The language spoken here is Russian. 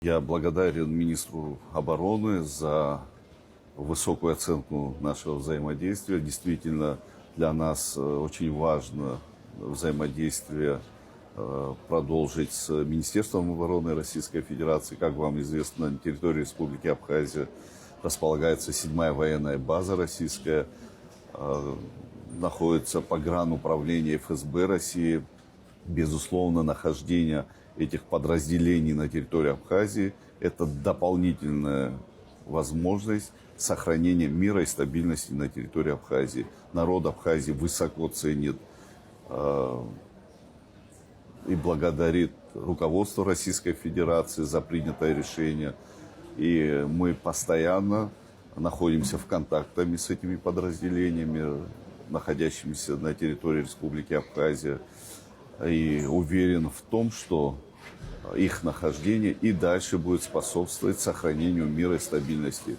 Я благодарен министру обороны за высокую оценку нашего взаимодействия. Действительно, для нас очень важно взаимодействие продолжить с Министерством обороны Российской Федерации. Как вам известно, на территории Республики Абхазия располагается 7-я военная база российская, находится погрануправление ФСБ России. Безусловно, нахождение этих подразделений на территории Абхазии – это дополнительная возможность сохранения мира и стабильности на территории Абхазии. Народ Абхазии высоко ценит и благодарит руководство Российской Федерации за принятое решение. И мы постоянно находимся в контактах с этими подразделениями, находящимися на территории Республики Абхазия. И уверен в том, что их нахождение и дальше будет способствовать сохранению мира и стабильности.